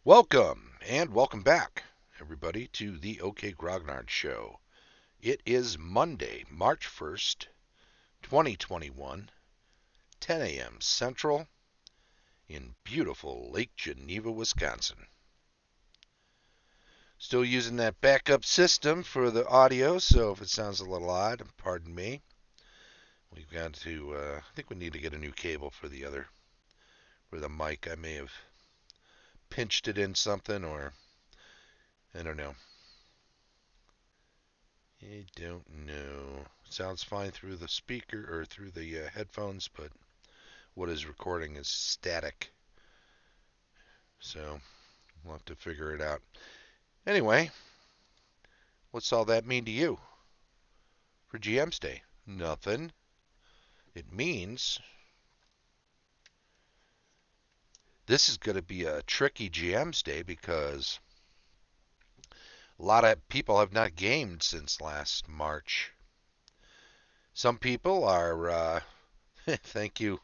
Welcome and welcome back, everybody, to the OK Grognard Show. It is Monday, March 1st, 2021, 10 a.m. Central in beautiful Lake Geneva, Wisconsin. Still using that backup system for the audio, so if it sounds a little odd, pardon me. We've got to, I think we need to get a new cable for the mic. I may have pinched it in something or, I don't know. I don't know. Sounds fine through the speaker or through the headphones, but what is recording is static. So we'll have to figure it out. Anyway, what's all that mean to you for GM's Day? Nothing. It means this is going to be a tricky GM's Day because a lot of people have not gamed since last March. Some people are, thank you,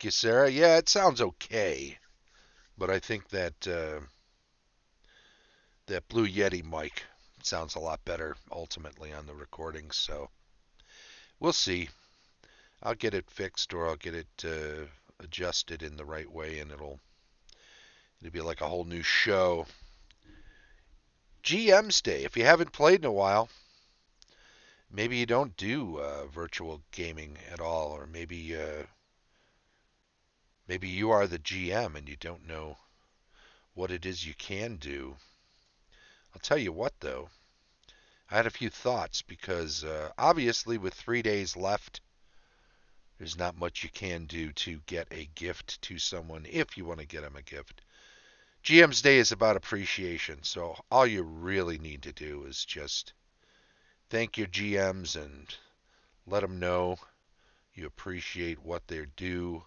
Sarah. Yeah, it sounds okay, but I think that Blue Yeti mic sounds a lot better ultimately on the recordings. So we'll see. I'll get it fixed or I'll get it adjusted in the right way, and it'll be like a whole new show. GM's Day. If you haven't played in a while, maybe you don't do virtual gaming at all, or maybe you are the GM and you don't know what it is you can do. I'll tell you what, though. I had a few thoughts because obviously with 3 days left, there's not much you can do to get a gift to someone if you want to get them a gift. GM's Day is about appreciation, so all you really need to do is just thank your GMs and let them know you appreciate what they do.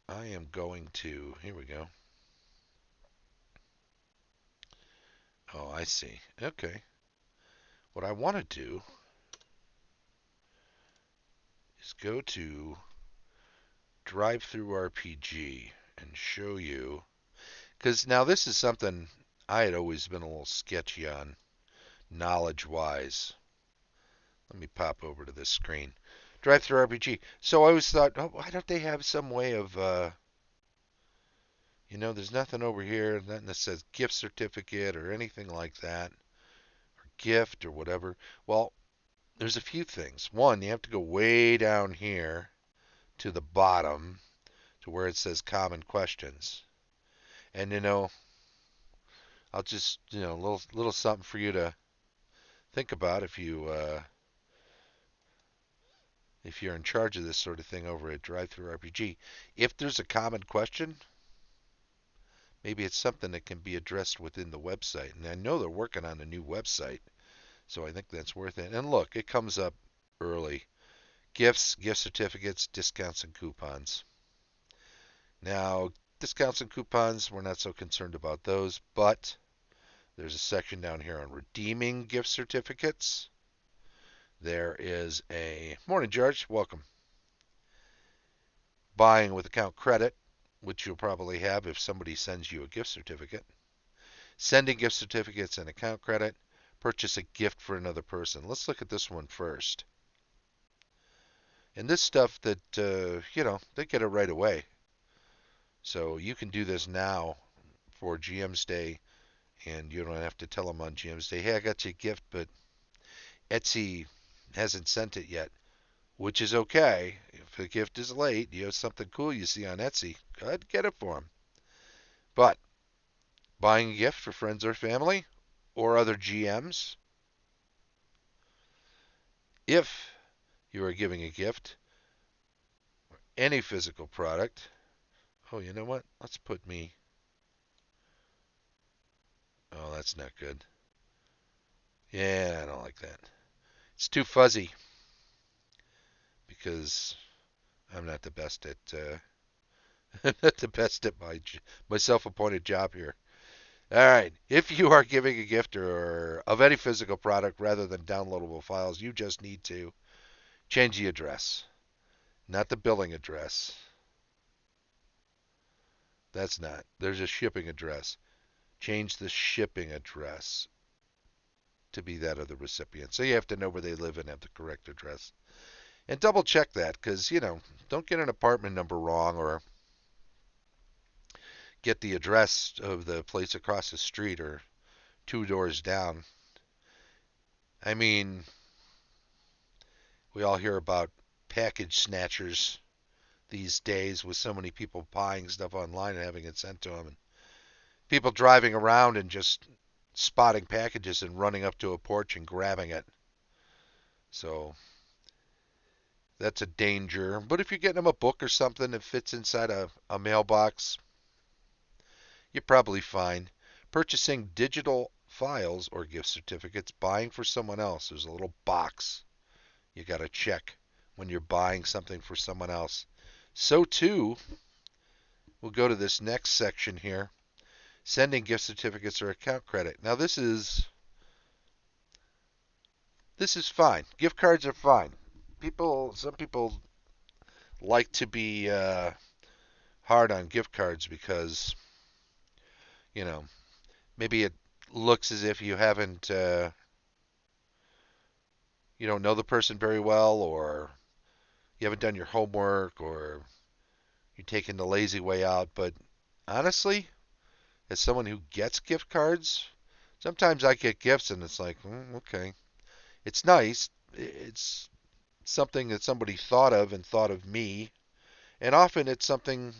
I am going to, here we go. Oh, I see. Okay. What I want to do is go to Drive Through RPG and show you, because now this is something I had always been a little sketchy on, knowledge-wise. Let me pop over to this screen. Drive Through RPG. So I always thought, oh, why don't they have some way of, there's nothing over here, nothing that says gift certificate or anything like that, or gift or whatever. Well, there's a few things. One, you have to go way down here to the bottom to where it says common questions. And I'll just, little something for you to think about if you're in charge of this sort of thing over at Drive Through RPG. If there's a common question, maybe it's something that can be addressed within the website. And I know they're working on a new website, so I think that's worth it. And look, it comes up early. Gifts, gift certificates, discounts, and coupons. Now, discounts and coupons, we're not so concerned about those, but there's a section down here on redeeming gift certificates. There is a, morning, George, welcome. Buying with account credit, which you'll probably have if somebody sends you a gift certificate. Sending gift certificates and account credit. Purchase a gift for another person. Let's look at this one first. And this stuff that, they get it right away. So you can do this now for GM's Day, and you don't have to tell them on GM's Day, hey, I got you a gift, but Etsy hasn't sent it yet, which is okay. If the gift is late, you have something cool you see on Etsy, go ahead and get it for them. But buying a gift for friends or family or other GMs, if you are giving a gift, any physical product, oh, you know what? Let's put me, oh, that's not good. Yeah, I don't like that. It's too fuzzy because I'm not the best at not the best at my self-appointed job here. All right. If you are giving a gift or of any physical product rather than downloadable files, you just need to change the address, not the billing address. That's not. There's a shipping address. Change the shipping address to be that of the recipient. So you have to know where they live and have the correct address. And double check that because, don't get an apartment number wrong or get the address of the place across the street or two doors down. I mean, we all hear about package snatchers these days with so many people buying stuff online and having it sent to them. And people driving around and just spotting packages and running up to a porch and grabbing it. So that's a danger. But if you're getting them a book or something that fits inside a mailbox, you're probably fine. Purchasing digital files or gift certificates, buying for someone else. There's a little box you got to check when you're buying something for someone else. So too, we'll go to this next section here. Sending gift certificates or account credit. Now this is fine. Gift cards are fine. Some people like to be hard on gift cards because you know maybe it looks as if you don't know the person very well, or you haven't done your homework, or you're taking the lazy way out. But honestly, as someone who gets gift cards, sometimes I get gifts and it's like, okay, it's nice. It's something that somebody thought of and thought of me, and often it's something,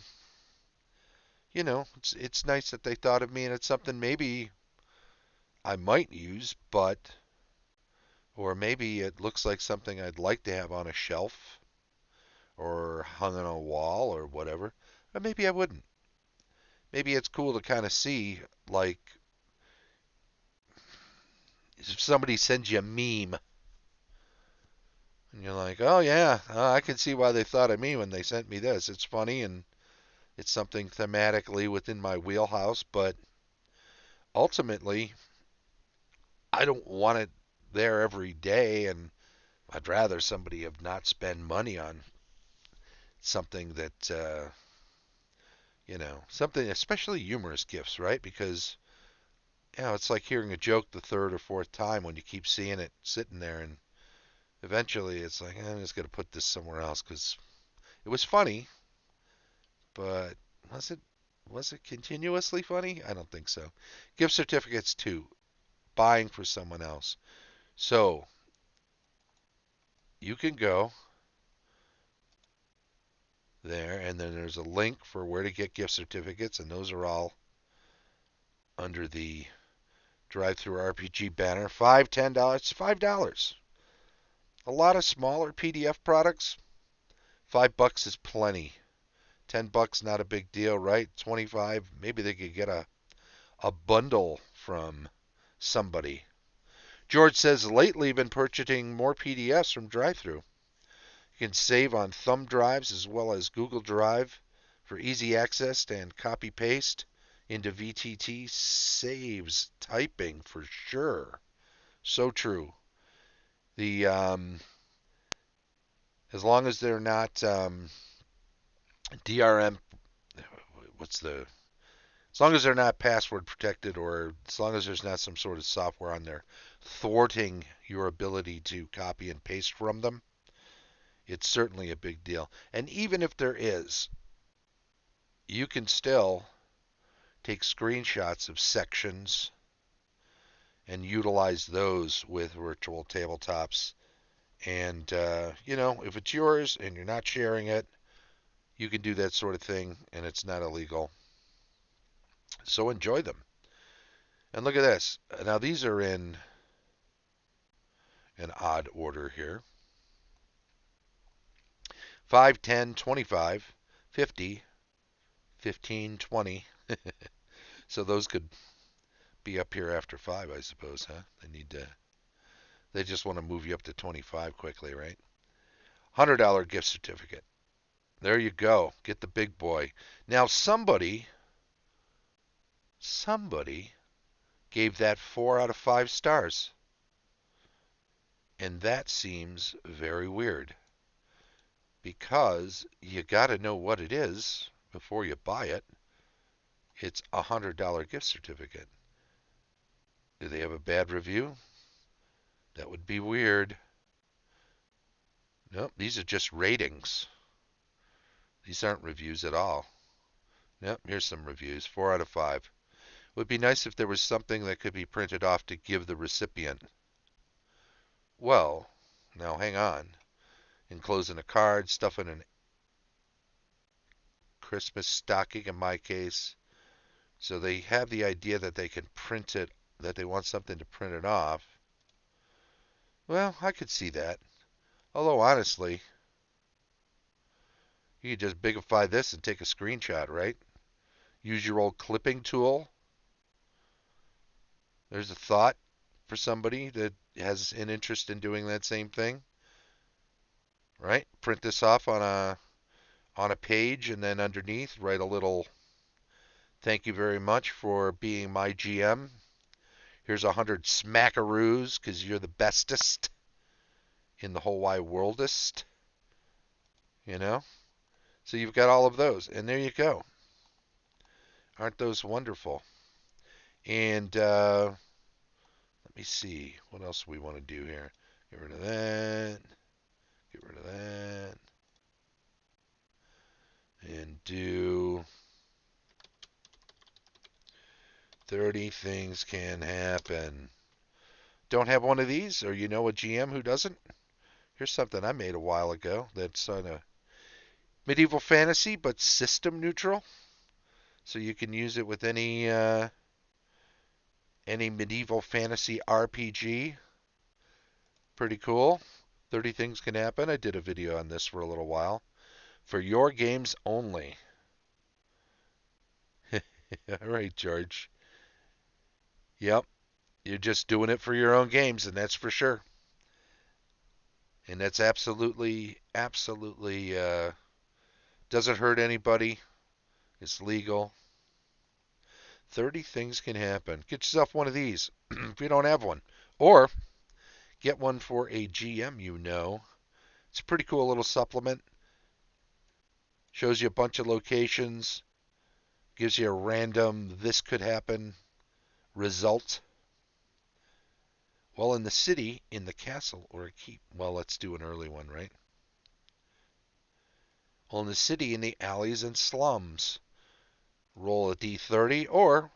it's nice that they thought of me, and it's something maybe I might use, or maybe it looks like something I'd like to have on a shelf or hung on a wall or whatever. Or maybe I wouldn't. Maybe it's cool to kind of see, like, if somebody sends you a meme and you're like, oh yeah, I can see why they thought of me when they sent me this. It's funny and it's something thematically within my wheelhouse, but ultimately, I don't want it there every day, and I'd rather somebody have not spend money on something that, something, especially humorous gifts, right? Because, it's like hearing a joke the third or fourth time when you keep seeing it sitting there, and eventually it's like, I'm just going to put this somewhere else because it was funny, but was it was it continuously funny? I don't think so. Gift certificates too, buying for someone else. So you can go there, and then there's a link for where to get gift certificates, and those are all under the drive-through RPG banner. $5, $10, $5. A lot of smaller PDF products. $5 is plenty. $10 not a big deal, right? 25, maybe they could get a bundle from somebody. George says lately been purchasing more PDFs from drive-through. You can save on thumb drives as well as Google Drive for easy access and copy paste into VTT. Saves typing for sure. So true. The as long as they're not DRM, what's the as long as they're not password protected, or as long as there's not some sort of software on there thwarting your ability to copy and paste from them, it's certainly a big deal. And even if there is, you can still take screenshots of sections and utilize those with virtual tabletops. And, if it's yours and you're not sharing it, you can do that sort of thing and it's not illegal. So enjoy them. And look at this. Now, these are in an odd order here: 5, 10, 25, 50, 15, 20. So those could be up here after 5, I suppose, huh? They just want to move you up to 25 quickly, right? $100 gift certificate. There you go. Get the big boy. Now somebody gave that 4 out of 5 stars. And that seems very weird because you got to know what it is before you buy it. It's a $100 gift certificate. Do they have a bad review? That would be weird. Nope, these are just ratings. These aren't reviews at all. Nope, here's some reviews. 4 out of 5. Would be nice if there was something that could be printed off to give the recipient. Well, now hang on. Enclosing a card, stuffing a Christmas stocking in my case. So they have the idea that they can print it, that they want something to print it off. Well, I could see that. Although, honestly, you could just bigify this and take a screenshot, right? Use your old clipping tool. There's a thought for somebody that has an interest in doing that same thing, right? Print this off on a page and then underneath write a little thank you very much for being my GM. Here's 100 smackaroos because you're the bestest in the whole wide worldest, you know? So you've got all of those, and there you go. Aren't those wonderful? And let me see what else we want to do here. Get rid of that. Get rid of that. And do 30 things can happen. Don't have one of these, or you know a GM who doesn't? Here's something I made a while ago that's on a medieval fantasy, but system neutral. So you can use it with any medieval fantasy RPG. Pretty cool. 30 things can happen. I did a video on this for a little while. For your games only. All right, George. Yep. You're just doing it for your own games, and that's for sure. And that's absolutely doesn't hurt anybody. It's legal. 30 things can happen. Get yourself one of these if you don't have one. Or get one for a GM you know. It's a pretty cool little supplement. Shows you a bunch of locations. Gives you a random this could happen result. Well, in the city, in the castle, or a keep. Well, let's do an early one, right? Well, in the city, in the alleys and slums. Roll a d30, or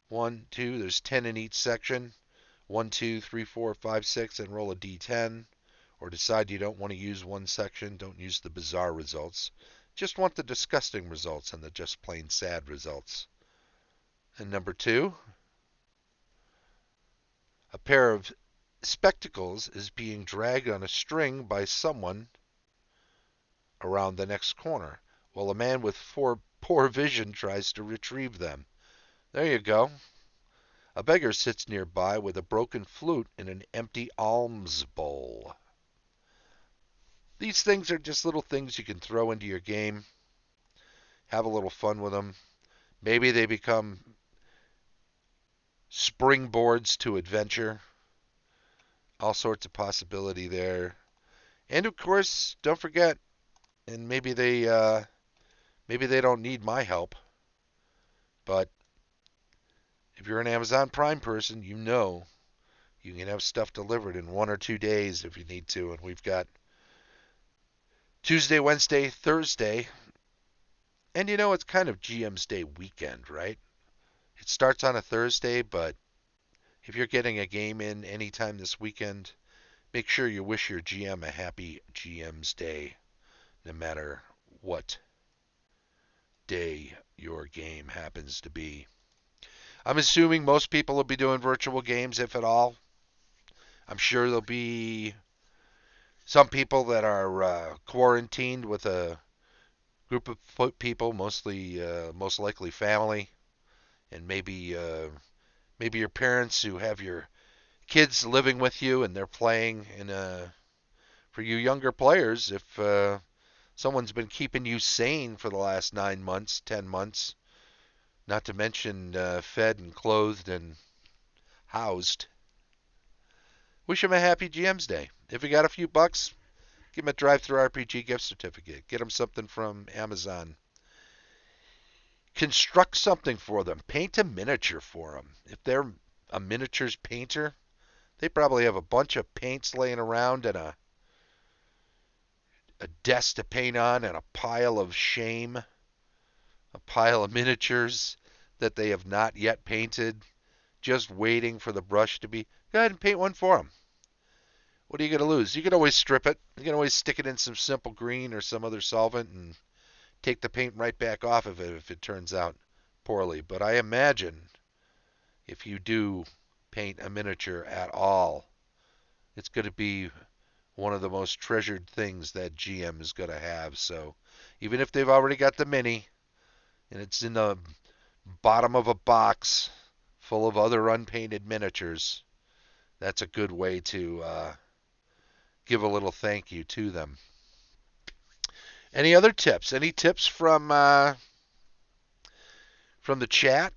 1, 2, there's 10 in each section. 1, 2, 3, 4, 5, 6, and roll a d10. Or decide you don't want to use one section, don't use the bizarre results. Just want the disgusting results and the just plain sad results. And number 2, a pair of spectacles is being dragged on a string by someone around the next corner, while a man with poor vision tries to retrieve them. There you go. A beggar sits nearby with a broken flute in an empty alms bowl. These things are just little things you can throw into your game, have a little fun with them. Maybe they become springboards to adventure. All sorts of possibility there. And of course, don't forget, and maybe they don't need my help, but if you're an Amazon Prime person, you know you can have stuff delivered in 1 or 2 days if you need to. And we've got Tuesday, Wednesday, Thursday. And you know, it's kind of GM's Day weekend, right? It starts on a Thursday, but if you're getting a game in anytime this weekend, make sure you wish your GM a happy GM's Day, no matter what day your game happens to be. I'm assuming most people will be doing virtual games, if at all. I'm sure there'll be some people that are quarantined with a group of people, mostly, most likely family, and maybe your parents who have your kids living with you and they're playing. And for you younger players, if someone's been keeping you sane for the last 9 months, 10 months, not to mention fed and clothed and housed, wish them a happy GM's Day. If you got a few bucks, give them a drive-through RPG gift certificate. Get them something from Amazon. Construct something for them. Paint a miniature for them. If they're a miniatures painter, they probably have a bunch of paints laying around and a desk to paint on and a pile of shame, a pile of miniatures that they have not yet painted, just waiting for the brush to be. Go ahead and paint one for them. What are you going to lose? You can always strip it. You can always stick it in some simple green or some other solvent and take the paint right back off of it if it turns out poorly. But I imagine if you do paint a miniature at all, it's going to be one of the most treasured things that GM is going to have. So even if they've already got the mini and it's in the bottom of a box full of other unpainted miniatures, that's a good way to give a little thank you to them. Any other tips? Any tips from the chat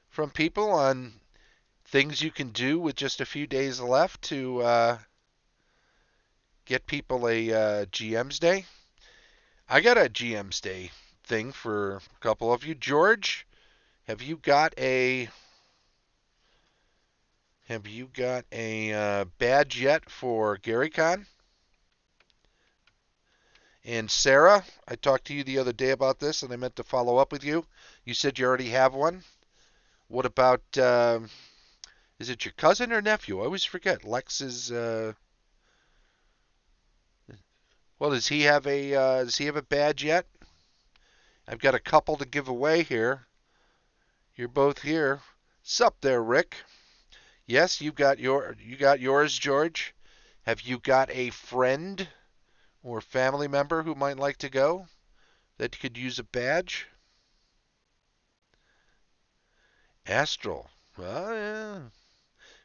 from people on things you can do with just a few days left to get people a GM's Day? I got a GM's Day thing for a couple of you. George, have you got a badge yet for GaryCon? And Sarah, I talked to you the other day about this, and I meant to follow up with you. You said you already have one. What about is it your cousin or nephew? I always forget. Lex is. Well, does he have a badge yet? I've got a couple to give away here. You're both here. Sup there, Rick? Yes, you got yours, George. Have you got a friend or family member who might like to go that could use a badge? Astral. Well, yeah.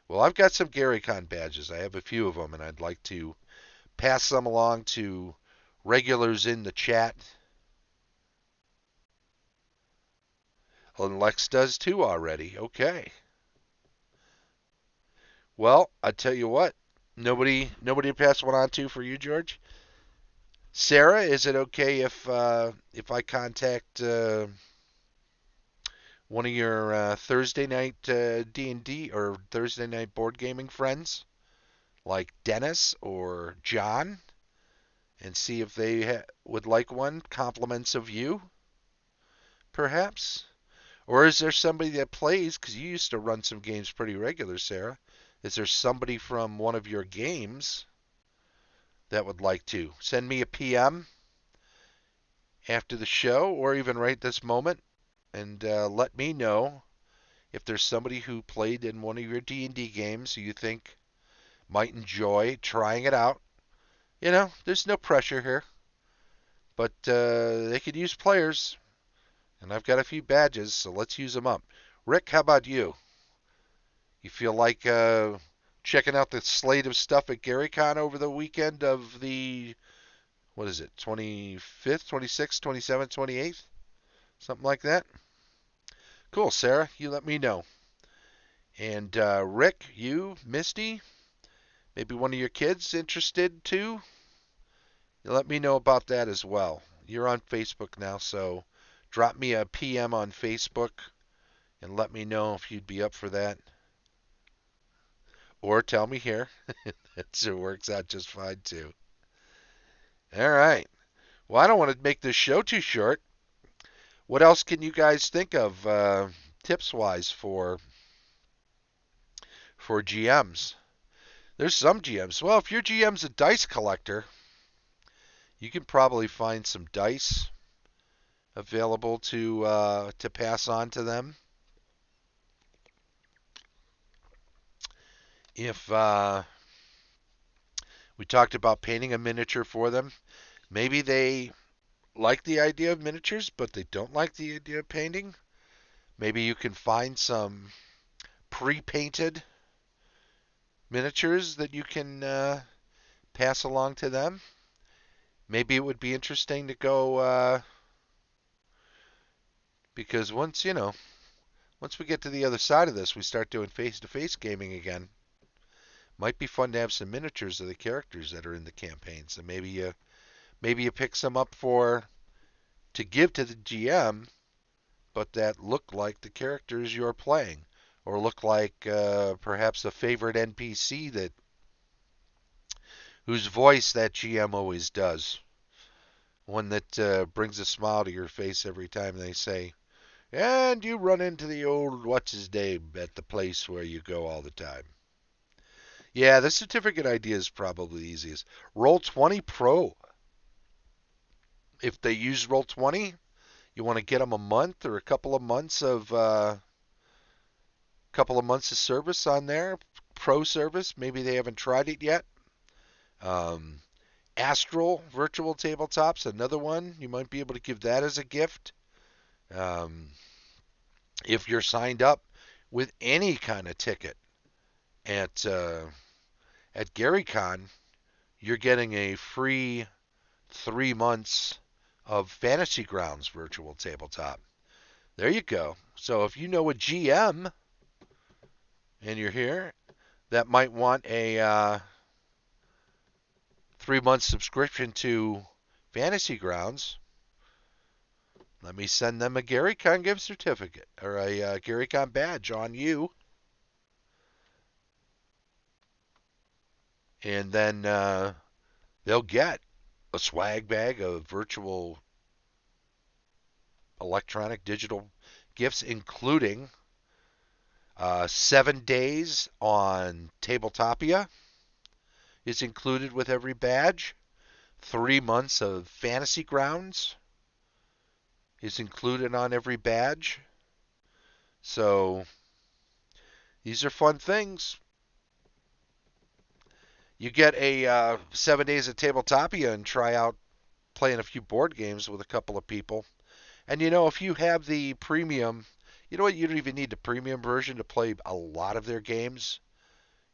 Well, I've got some GaryCon badges. I have a few of them, and I'd like to pass them along to regulars in the chat. And Lex does too already. Okay. Well, I tell you what. Nobody to pass one on to for you, George. Sarah, is it okay if I contact one of your Thursday night D&D or Thursday night board gaming friends, like Dennis or John, and see if they would like one? Compliments of you, perhaps? Or is there somebody that plays, because you used to run some games pretty regular, Sarah? Is there somebody from one of your games that would like to? Send me a PM after the show or even right this moment and let me know if there's somebody who played in one of your D&D games who you think might enjoy trying it out. You know, there's no pressure here, but they could use players, and I've got a few badges, so let's use them up. Rick, how about you? You feel like checking out the slate of stuff at GaryCon over the weekend of the, what is it, 25th, 26th, 27th, 28th? Something like that? Cool, Sarah. You let me know. And Rick, you, Misty, maybe one of your kids interested too? You let me know about that as well. You're on Facebook now, so drop me a PM on Facebook and let me know if you'd be up for that. Or tell me here. It works out just fine too. All right. Well, I don't want to make this show too short. What else can you guys think of tips-wise for GMs? There's some GMs. Well, if your GM's a dice collector, you can probably find some dice available to pass on to them. If we talked about painting a miniature for them, maybe they like the idea of miniatures, but they don't like the idea of painting. Maybe you can find some pre-painted miniatures that you can pass along to them. Maybe it would be interesting to go because once we get to the other side of this, we start doing face-to-face gaming again. Might be fun to have some miniatures of the characters that are in the campaigns, and maybe you pick some up to give to the GM, but that look like the characters you're playing, or look like perhaps a favorite NPC that whose voice that GM always does. One that brings a smile to your face every time they say, and you run into the old what's his name at the place where you go all the time. Yeah, the certificate idea is probably the easiest. Roll20 Pro. If they use Roll20, you want to get them a month or a couple of months of service on there, pro service. Maybe they haven't tried it yet. Um, Astral Virtual Tabletops, another one. You might be able to give that as a gift. Um, if you're signed up with any kind of ticket at GaryCon, you're getting a free 3 months of Fantasy Grounds Virtual Tabletop. There you go. So if you know a GM and you're here that might want a 3 month subscription to Fantasy Grounds, let me send them a GaryCon gift certificate or a GaryCon badge on you. And then they'll get a swag bag of virtual electronic digital gifts, including 7 days on Tabletopia is included with every badge. 3 months of Fantasy Grounds is included on every badge. So these are fun things. You get a 7 days of Tabletopia and try out playing a few board games with a couple of people. And if you have the premium, you know what? You don't even need the premium version to play a lot of their games.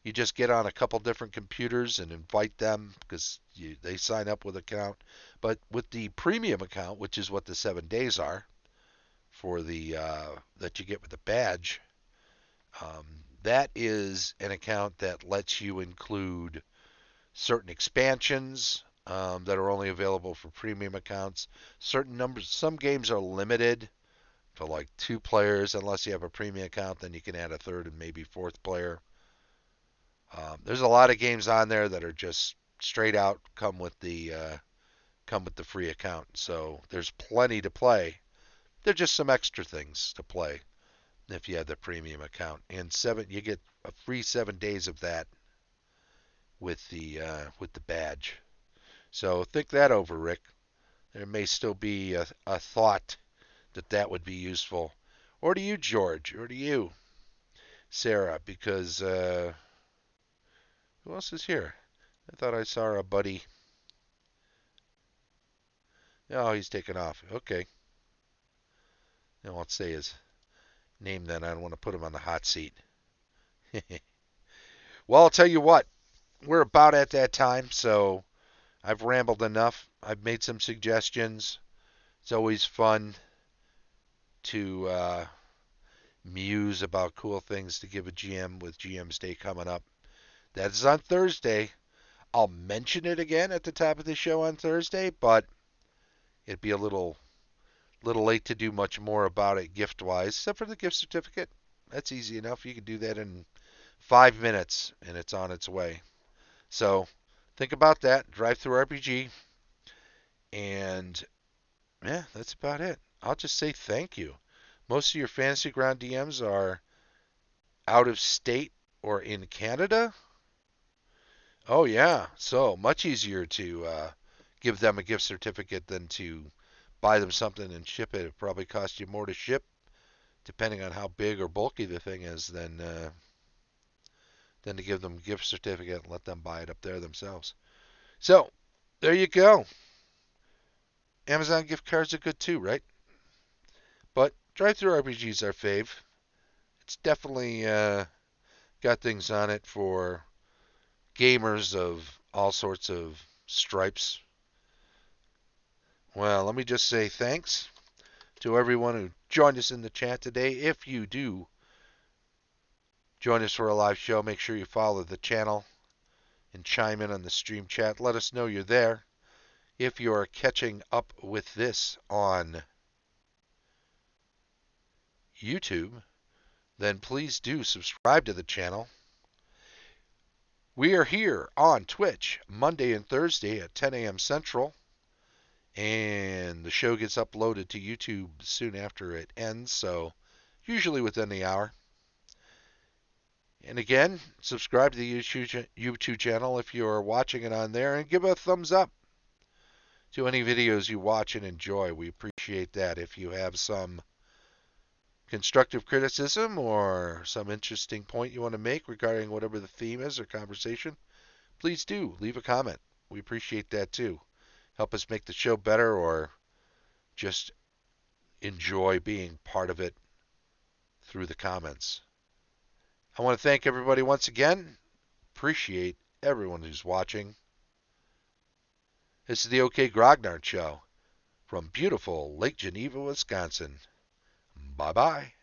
You just get on a couple different computers and invite them because they sign up with an account. But with the premium account, which is what the 7 days are for the that you get with the badge, that is an account that lets you include certain expansions that are only available for premium accounts. Certain numbers, some games are limited to like 2 players. Unless you have a premium account, then you can add a third and maybe fourth player. There's a lot of games on there that are just straight out come with the free account. So there's plenty to play. There's just some extra things to play if you have the premium account. And you get a free 7 days of that with the badge. So think that over, Rick. There may still be a thought that would be useful, or to you, George, or to you, Sarah, because who else is here? I thought I saw a buddy. Oh, he's taken off. Okay. I won't say his name then. I don't want to put him on the hot seat. Well, I'll tell you what. We're about at that time, so I've rambled enough. I've made some suggestions. It's always fun to muse about cool things to give a GM with GM's Day coming up. That is on Thursday. I'll mention it again at the top of the show on Thursday, but it'd be a little late to do much more about it gift-wise, except for the gift certificate. That's easy enough. You can do that in 5 minutes, and it's on its way. So think about that. Drive through RPG, and yeah, that's about it. I'll just say thank you. Most of your Fantasy Ground DMs are out of state or in Canada. Oh yeah, so much easier to give them a gift certificate than to buy them something and ship it. It probably costs you more to ship, depending on how big or bulky the thing is, than to give them a gift certificate and let them buy it up there themselves. So there you go. Amazon gift cards are good too, right? But drive-through RPGs are fave. It's definitely got things on it for gamers of all sorts of stripes. Well, let me just say thanks to everyone who joined us in the chat today. If you do join us for a live show, make sure you follow the channel and chime in on the stream chat. Let us know you're there. If you're catching up with this on YouTube, then please do subscribe to the channel. We are here on Twitch Monday and Thursday at 10 a.m. Central, and the show gets uploaded to YouTube soon after it ends, so usually within the hour. And again, subscribe to the YouTube channel if you're watching it on there, and give a thumbs up to any videos you watch and enjoy. We appreciate that. If you have some constructive criticism or some interesting point you want to make regarding whatever the theme is or conversation, please do leave a comment. We appreciate that too. Help us make the show better, or just enjoy being part of it through the comments. I want to thank everybody once again. Appreciate everyone who's watching. This is the OK Grognard Show from beautiful Lake Geneva, Wisconsin. Bye-bye.